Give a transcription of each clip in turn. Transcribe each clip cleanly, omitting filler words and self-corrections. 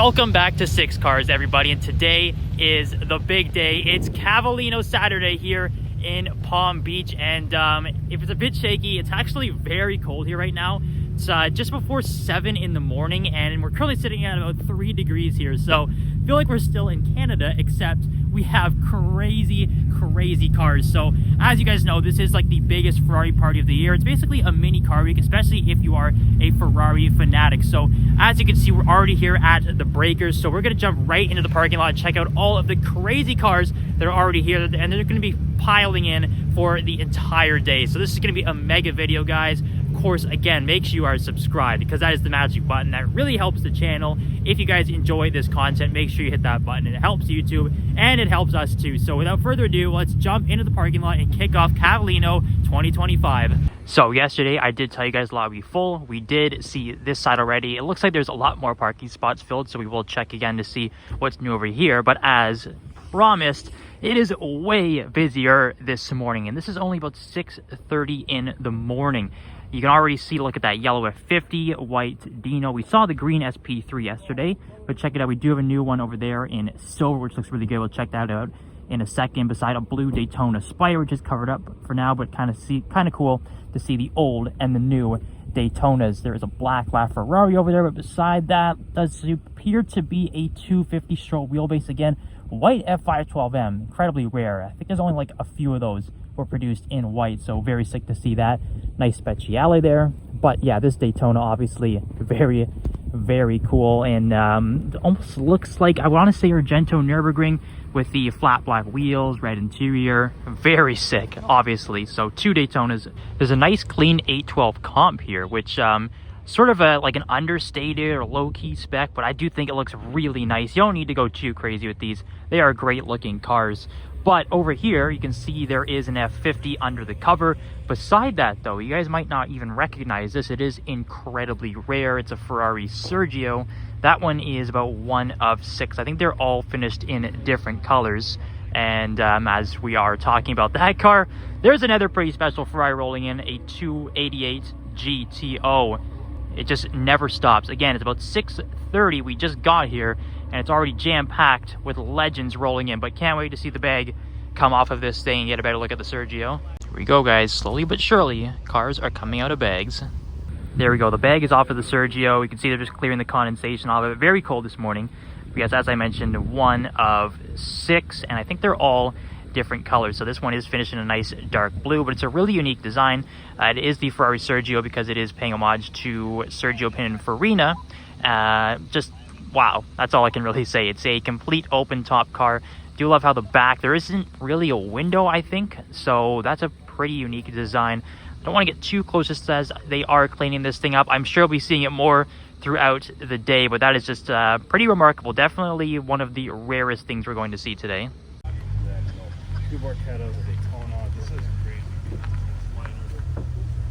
Welcome back to Six Cars, everybody, and today is the big day. It's Cavallino Saturday here in Palm Beach, and if it's a bit shaky, it's actually very cold here right now. It's just before 7 in the morning, and we're currently sitting at about 3 degrees here, so I feel like we're still in Canada, except we have crazy cars. So as you guys know, this is like the biggest Ferrari party of the year. It's basically a mini car week, especially if you are a Ferrari fanatic. So as you can see, we're already here at the breakers, so we're going to jump right into the parking lot and check out all of the crazy cars that are already here, and they're going to be piling in for the entire day. So this is going to be a mega video, guys. Of course, again, make sure you are subscribed, because that is the magic button that really helps the channel. If you guys enjoy this content, make sure you hit that button. It helps YouTube and it helps us too. So without further ado, let's jump into the parking lot and kick off Cavallino 2025. So yesterday I did tell you guys the lot would be full. We did see this side already. It looks like there's a lot more parking spots filled, so we will check again to see what's new over here. But as promised, it is way busier this morning, and this is only about 6:30 in the morning. You can already see, look at that yellow F50, white Dino. We saw the green SP3 yesterday, but check it out. We do have a new one over there in silver, which looks really good. We'll check that out in a second, beside a blue Daytona Spider, which is covered up for now, but kind of cool to see the old and the new Daytonas. There is a black LaFerrari over there, but beside that does appear to be a 250 stroke wheelbase again. White F512M, incredibly rare. I think there's only like a few of those were produced in white, so very sick to see that. Nice Speciale there. But yeah, this Daytona obviously very cool, and almost looks like, I want to say, Argento Nürburgring with the flat black wheels, red interior. Very sick, obviously. So 2 Daytonas. There's a nice clean 812 comp here, which sort of like an understated or low-key spec, but I do think it looks really nice. You don't need to go too crazy with these. They are great looking cars. But over here, you can see there is an F50 under the cover. Beside that, though, you guys might not even recognize this. It is incredibly rare. It's a Ferrari Sergio. That one is about 1 of 6. I think they're all finished in different colors. And as we are talking about that car, there's another pretty special Ferrari rolling in, a 288 GTO. It just never stops. Again, it's about 6:30. We just got here, and it's already jam-packed with legends rolling in. But can't wait to see the bag come off of this thing and get a better look at the Sergio. Here we go, guys. Slowly but surely, cars are coming out of bags. There we go. The bag is off of the Sergio. You can see they're just clearing the condensation off of it. Very cold this morning, because as I mentioned, 1 of 6, and I think they're all different colors. So this one is finished in a nice dark blue, but it's a really unique design. It is the Ferrari Sergio because it is paying homage to Sergio Pininfarina. Just wow, that's all I can really say. It's a complete open top car. Do love how the back, there isn't really a window, I think, so that's a pretty unique design. Don't want to get too close, just as they are cleaning this thing up. I'm sure we'll be seeing it more throughout the day, but that is just pretty remarkable. Definitely one of the rarest things we're going to see today.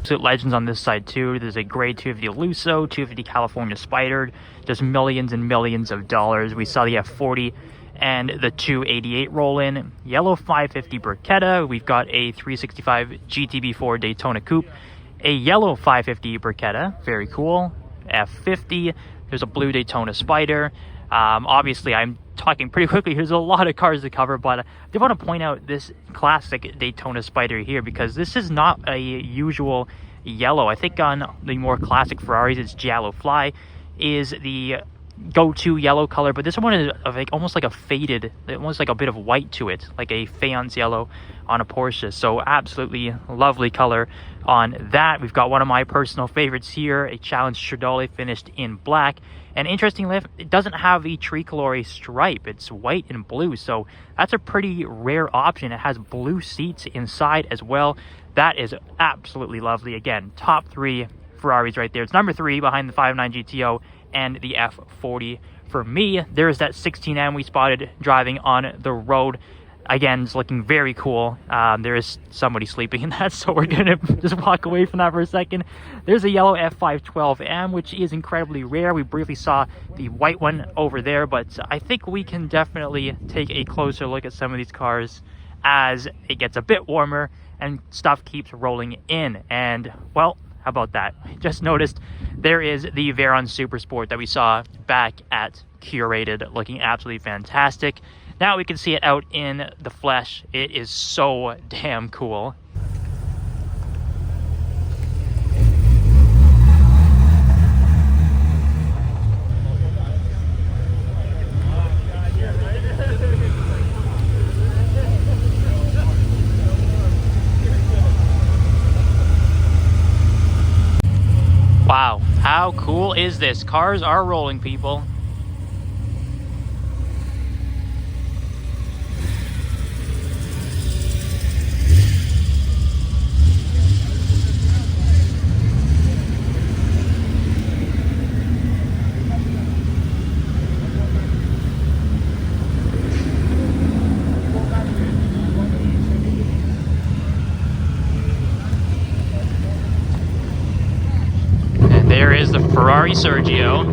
Absolute legends on this side too. There's a gray 250 Lusso, 250 California Spider, just millions and millions of dollars. We saw the F40 and the 288 roll in. Yellow 550 Berchetta. We've got a 365 GTB4 Daytona Coupe, a yellow 550 Berchetta, very cool. F50. There's a blue Daytona Spider. Obviously, I'm talking pretty quickly. There's a lot of cars to cover, but I do want to point out this classic Daytona Spider here, because this is not a usual yellow. I think on the more classic Ferraris, it's Giallo Fly is the go-to yellow color, but this one is like almost like a faded, almost like a bit of white to it, like a faience yellow on a Porsche. So absolutely lovely color on that. We've got one of my personal favorites here, a Challenge Stradale finished in black. And interestingly, it doesn't have a tricolore stripe. It's white and blue, so that's a pretty rare option. It has blue seats inside as well. That is absolutely lovely. Again, top 3 Ferraris right there. It's number 3 behind the 59 GTO and the F40. For me, there's that 16M we spotted driving on the road. Again, it's looking very cool. There is somebody sleeping in that, so we're gonna just walk away from that for a second. There's a yellow F512M, which is incredibly rare. We briefly saw the white one over there, but I think we can definitely take a closer look at some of these cars as it gets a bit warmer and stuff keeps rolling in. And well, How about that? Just noticed there is the Veyron Super Sport that we saw back at Curated, looking absolutely fantastic. Now we can see it out in the flesh. It is so damn cool. Wow, how cool is this? Cars are rolling, people. There is the Ferrari Sergio.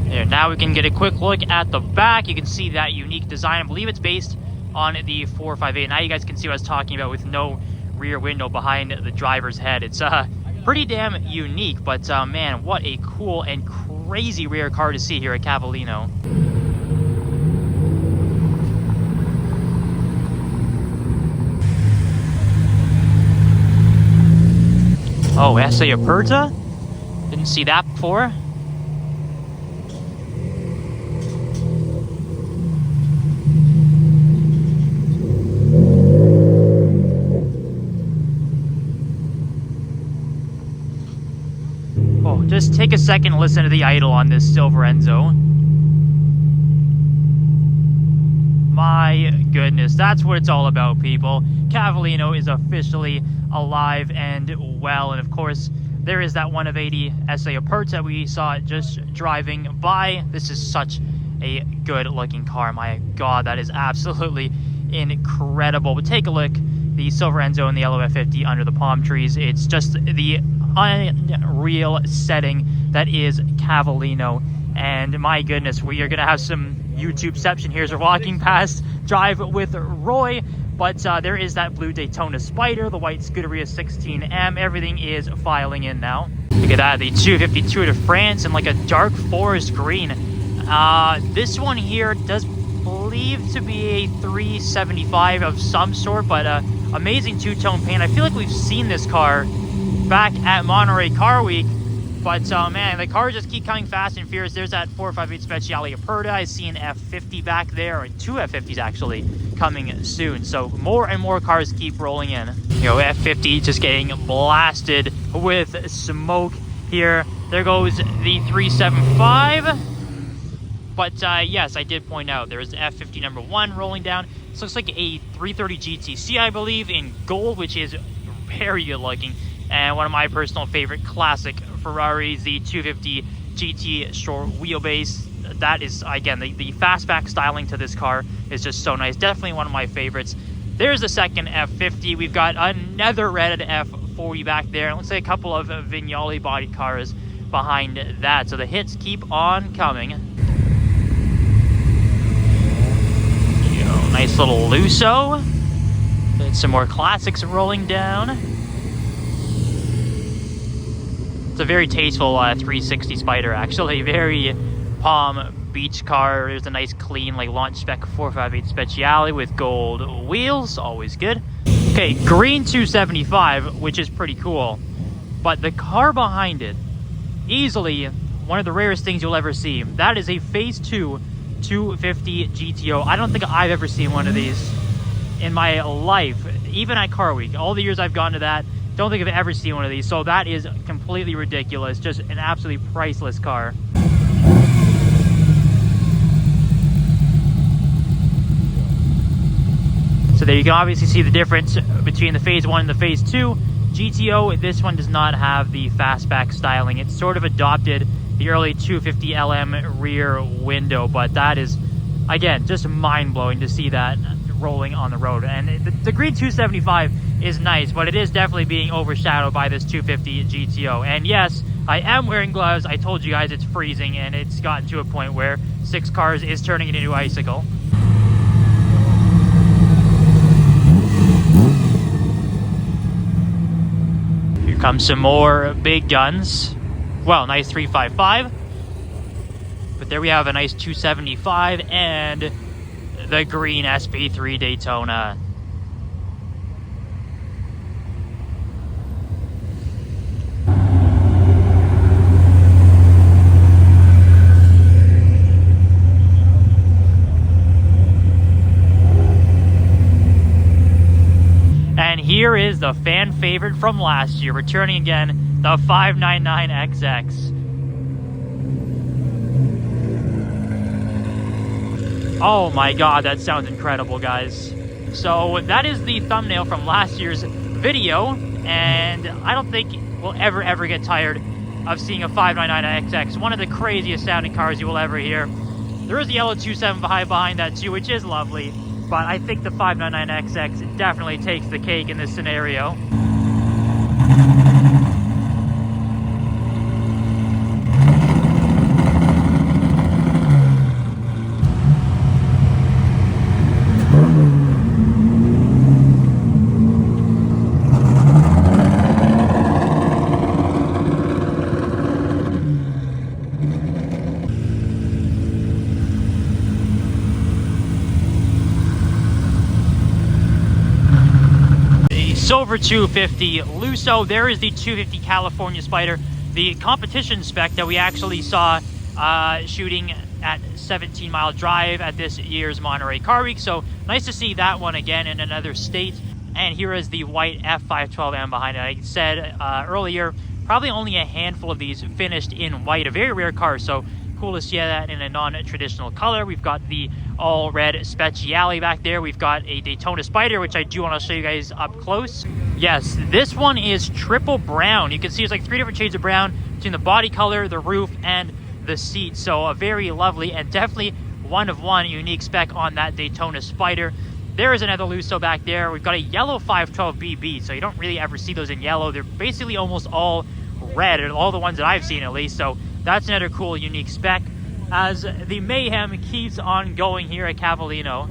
There, now we can get a quick look at the back. You can see that unique design. I believe it's based on the 458. Now you guys can see what I was talking about with no rear window behind the driver's head. It's pretty damn unique, but man, what a cool and crazy rear car to see here at Cavallino. Oh, Hypercar? Didn't see that before. Oh, just take a second and listen to the idle on this silver Enzo. My goodness, that's what it's all about, people. Cavallino is officially alive and well, and of course there is that 1 of 80 SA Apert that we saw just driving by. This is such a good looking car. My god, that is absolutely incredible. But take a look, the silver Enzo and the yellow F50 under the palm trees. It's just the unreal setting that is Cavallino, and my goodness, we are gonna have some YouTubeception here as we're walking past Drive with Roy. But there is that blue Daytona Spider, the white Scuderia 16M. Everything is filing in now. Look at that, the 250 Tour de France in like a dark forest green. This one here does believe to be a 375 of some sort, but amazing two-tone paint. I feel like we've seen this car back at Monterey Car Week. But man, the cars just keep coming fast and furious. There's that 458 Speciale Aperta. I see an F50 back there, or 2 F50s actually, coming soon. So more and more cars keep rolling in. You know, F50 just getting blasted with smoke here. There goes the 375. But yes, I did point out there's F50 number 1 rolling down. This looks like a 330 GTC, I believe, in gold, which is very good looking. And one of my personal favorite classic Ferraris, the 250 GT short wheelbase. That is, again, the fastback styling to this car is just so nice. Definitely one of my favorites. There's the second F50. We've got another red F40 back there. It looks like a couple of Vignali body cars behind that. So the hits keep on coming. You know, nice little Lusso. Then some more classics rolling down. It's a very tasteful 360 Spider, actually. Very Palm Beach car. There's a nice clean, like, launch spec 458 Speciale with gold wheels. Always good. Okay, green 275, which is pretty cool. But the car behind it, easily one of the rarest things you'll ever see. That is a Phase 2 250 GTO. I don't think I've ever seen one of these in my life, even at Car Week. All the years I've gone to that, don't think I've ever seen one of these. So that is completely ridiculous. Just an absolutely priceless car. So there you can obviously see the difference between the Phase 1 and the Phase 2 GTO. This one does not have the fastback styling. It's sort of adopted the early 250 LM rear window, but that is, again, just mind-blowing to see that rolling on the road. And the green 275 is nice, but it is definitely being overshadowed by this 250 GTO. And yes, I am wearing gloves. I told you guys it's freezing, and it's gotten to a point where 6 cars is turning it into icicle. Comes some more big guns. Well, nice 355. But there we have a nice 275 and the green SP3 Daytona. And here is the fan favorite from last year, returning again, the 599XX. Oh my god, that sounds incredible, guys. So that is the thumbnail from last year's video, and I don't think we'll ever get tired of seeing a 599XX, one of the craziest sounding cars you will ever hear. There is a yellow 275 behind that too, which is lovely. But I think the 599XX definitely takes the cake in this scenario. Silver 250 Lusso. There is the 250 California Spider, the competition spec that we actually saw shooting at 17 Mile Drive at this year's Monterey Car Week. So nice to see that one again in another state. And here is the white F512M behind it. I said earlier, probably only a handful of these finished in white, a very rare car. So cool to see that in a non-traditional color. We've got the all red Speciale back there. We've got a Daytona Spider, which I do want to show you guys up close. Yes, this one is triple brown. You can see it's like 3 different shades of brown between the body color, the roof, and the seat. So a very lovely and definitely one of one unique spec on that Daytona Spider. There is another Lusso back there. We've got a yellow 512BB, so you don't really ever see those in yellow. They're basically almost all red, and all the ones that I've seen at least. So that's another cool unique spec as the mayhem keeps on going here at Cavallino.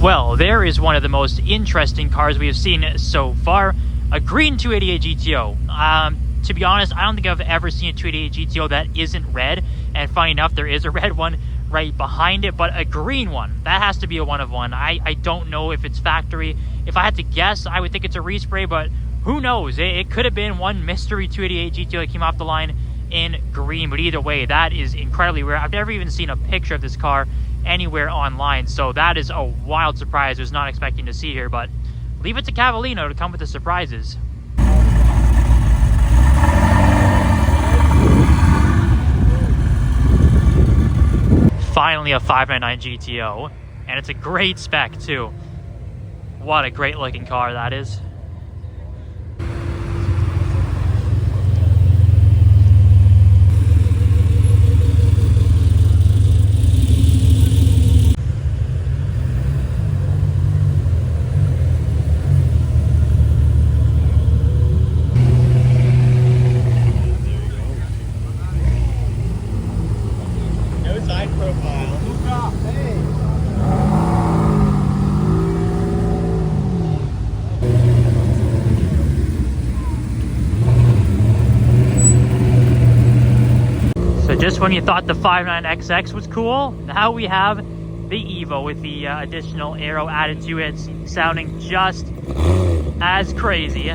Well, there is one of the most interesting cars we have seen so far, a green 288 GTO. To be honest, I don't think I've ever seen a 288 GTO that isn't red, and funny enough, there is a red one right behind it, but a green one, that has to be a one of one. I don't know if it's factory. If I had to guess, I would think it's a respray, but who knows? It could have been one mystery 288 GTO that came off the line in green, but either way, that is incredibly rare. I've never even seen a picture of this car anywhere online, so that is a wild surprise I was not expecting to see here, but leave it to Cavallino to come with the surprises. Finally a 599 GTO, and it's a great spec too. What a great looking car that is. Just when you thought the 599XX was cool, now we have the Evo with the additional aero added to it, sounding just as crazy.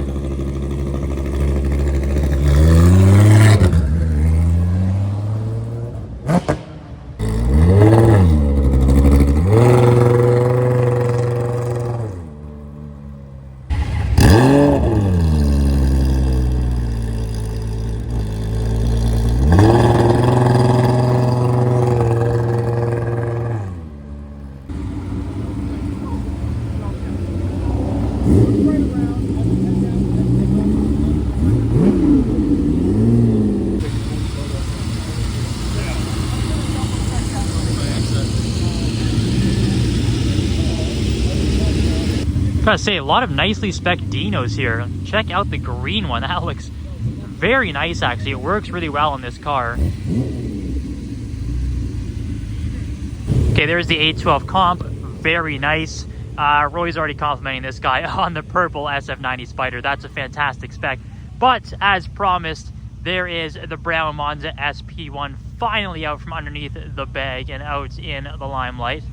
Gotta say, a lot of nicely spec'd Dinos here. Check out the green one. That looks very nice, actually. It works really well on this car. Okay, there's the 812 comp. Very nice. Roy's already complimenting this guy on the purple SF90 Spider. That's a fantastic spec. But as promised, there is the brown Monza SP1 finally out from underneath the bag and out in the limelight.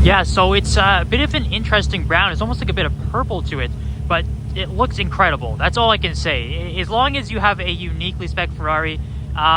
Yeah, so it's a bit of an interesting brown. It's almost like a bit of purple to it, but it looks incredible. That's all I can say. As long as you have a uniquely spec Ferrari,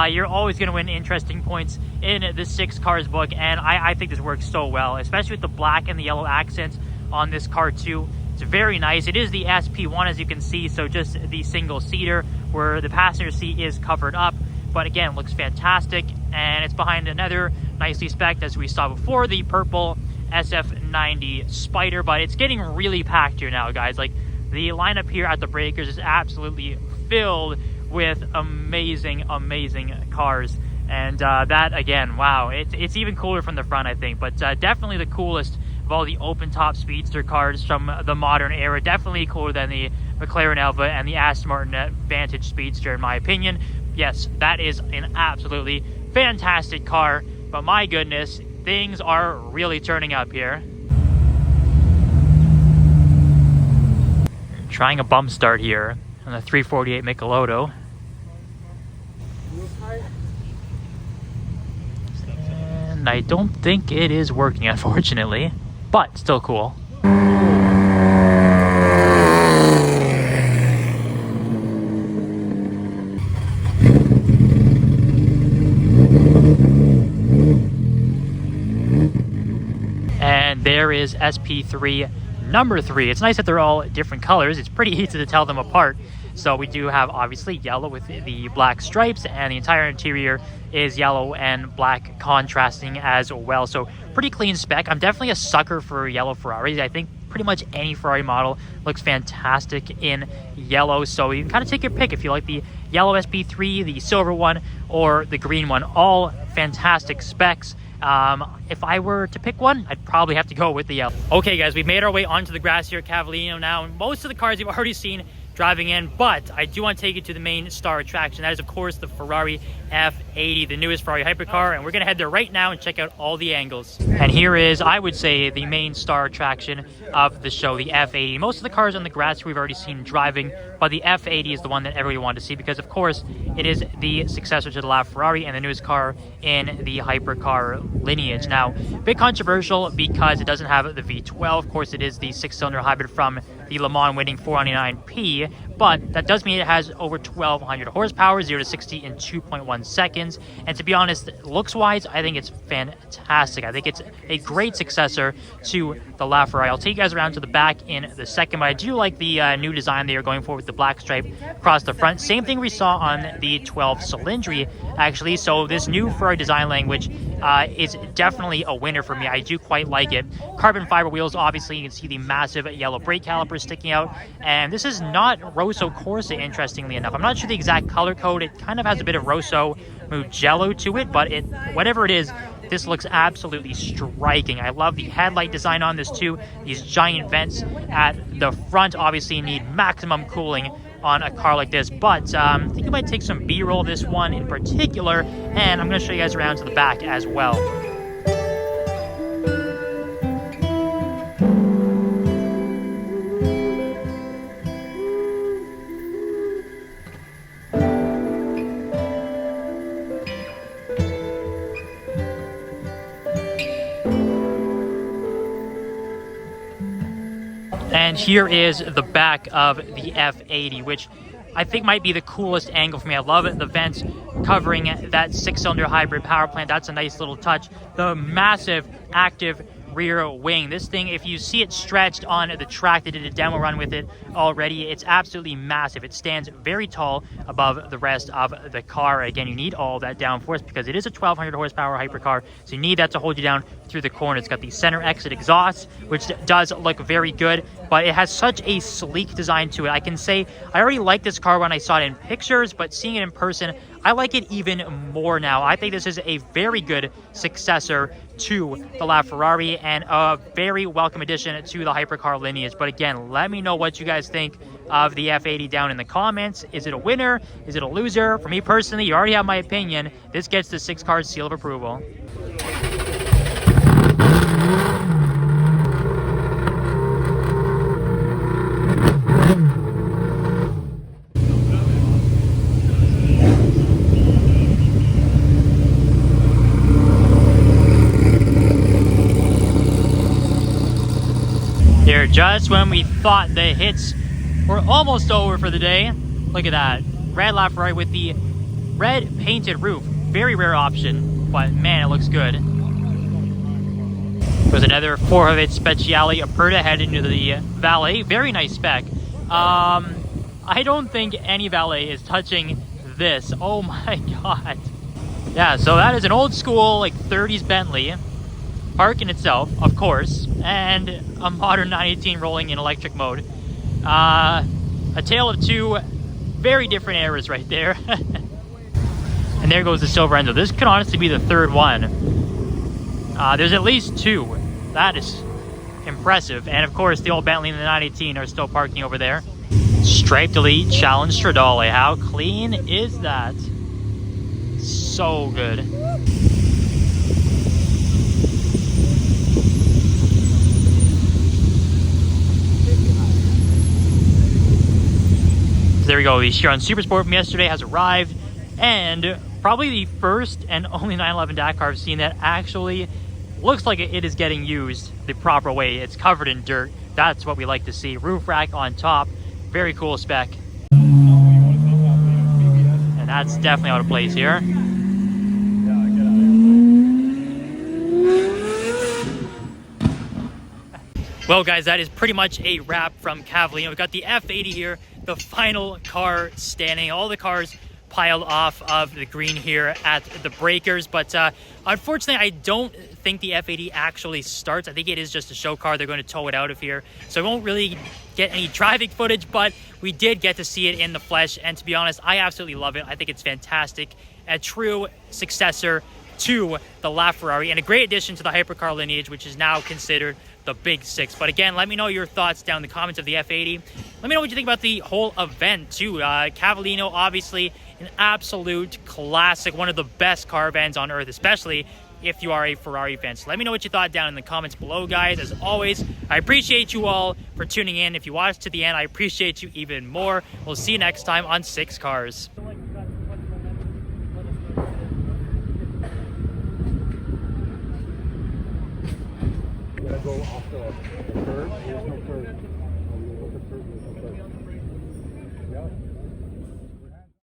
you're always going to win interesting points in the 6 cars book, and I think this works so well, especially with the black and the yellow accents on this car too. It's very nice. It is the SP1, as you can see, so just the single seater where the passenger seat is covered up, but again, looks fantastic, and it's behind another nicely spec'd, as we saw before, the purple SF90 Spider. But it's getting really packed here now, guys. Like, the lineup here at the breakers is absolutely filled with amazing cars, and that, again, wow, it's even cooler from the front, I think. But definitely the coolest of all the open top speedster cars from the modern era. Definitely cooler than the McLaren Elva and the Aston Martin Vantage Speedster, in my opinion. Yes, that is an absolutely fantastic car, but my goodness, things are really turning up here. Trying a bump start here on the 348 Michelotto. And I don't think it is working, unfortunately, but still cool. And there is SP3 number 3. It's nice that they're all different colors. It's pretty easy to tell them apart. So we do have obviously yellow with the black stripes, and the entire interior is yellow and black contrasting as well. So pretty clean spec. I'm definitely a sucker for yellow Ferraris. I think pretty much any Ferrari model looks fantastic in yellow. So you can kind of take your pick if you like the yellow SP3, the silver one, or the green one. All fantastic specs. If I were to pick one, I'd probably have to go with the yellow. Okay, guys, we've made our way onto the grass here at Cavallino now. Most of the cars you've already seen driving in, but I do want to take you to the main star attraction. That is, of course, the Ferrari F80, the newest Ferrari hypercar, and we're going to head there right now and check out all the angles. And here is, I would say, the main star attraction of the show, the F80. Most of the cars on the grass we've already seen driving, but the F80 is the one that everybody wanted to see because, of course, it is the successor to the LaFerrari and the newest car in the hypercar lineage. Now, a bit controversial because it doesn't have the V12. Of course, it is the 6-cylinder hybrid from the Le Mans winning 499P, but that does mean it has over 1,200 horsepower, 0 to 60 in 2.1 seconds. And to be honest, looks-wise, I think it's fantastic. I think it's a great successor to the LaFerrari. I'll take you guys around to the back in the second, but I do like the new design they are going for with the black stripe across the front. Same thing we saw on the 12 Cylindri, actually. So this new Ferrari design language is definitely a winner for me. I do quite like it. Carbon fiber wheels, obviously, you can see the massive yellow brake calipers sticking out, and this is not Rosso Corsa, interestingly enough. I'm not sure the exact color code. It kind of has a bit of Rosso Mugello to it, but whatever it is, this looks absolutely striking. I love the headlight design on this too. These giant vents at the front obviously need maximum cooling on a car like this, but I think I might take some B-roll of this one in particular, and I'm going to show you guys around to the back as well. And here is the back of the F80, which I think might be the coolest angle for me. I love it. The vents covering that 6-cylinder hybrid power plant. That's a nice little touch. The massive active rear wing. This thing, if you see it stretched on the track, they did a demo run with it already. It's absolutely massive. It stands very tall above the rest of the car. Again, you need all that downforce because it is a 1,200 horsepower hypercar, so you need that to hold you down through the corner. It's got the center exit exhaust, which does look very good, but it has such a sleek design to it. I can say I already liked this car when I saw it in pictures, but seeing it in person, I like it even more now. I think this is a very good successor to the LaFerrari and a very welcome addition to the hypercar lineage. But again, let me know what you guys think of the F80 down in the comments. Is it a winner? Is it a loser? For me personally, you already have my opinion. This gets the 6-card seal of approval. Here, just when we thought the hits were almost over for the day, look at that. Red LaFerrari with the red painted roof. Very rare option, but man, it looks good. There's another 400 Speciale Aperta head into the Valet. Very nice spec. I don't think any Valet is touching this. Oh my god. Yeah, so that is an old school, like 30s Bentley. Park in itself, of course, and a modern 918 rolling in electric mode. A tale of two very different eras right there. And there goes the silver Enzo. This could honestly be the third one. There's at least two. That is impressive. And of course, the old Bentley and the 918 are still parking over there. Striped Elite Challenge Stradale. How clean is that? So good. There we go. The Chiron Super Sport from yesterday has arrived, and probably the first and only 911 Dakar I've seen that actually looks like it is getting used the proper way. It's covered in dirt. That's what we like to see. Roof rack on top. Very cool spec. And that's definitely out of place here. Well, guys, that is pretty much a wrap from Cavallino. We've got the F80 here, the final car standing. All the cars piled off of the green here at the breakers. But unfortunately, I don't think the F80 actually starts. I think it is just a show car. They're going to tow it out of here. So I won't really get any driving footage, but we did get to see it in the flesh. And to be honest, I absolutely love it. I think it's fantastic. A true successor to the LaFerrari and a great addition to the hypercar lineage, which is now considered the Big Six. But again, let me know your thoughts down in the comments of the F80. Let me know what you think about the whole event too. Cavallino, obviously an absolute classic, one of the best car events on earth, especially if you are a Ferrari fan. So let me know what you thought down in the comments below, guys. As always, I appreciate you all for tuning in. If you watched to the end, I appreciate you even more. We'll see you next time on 6 Cars. Go off the curb. There's no curb.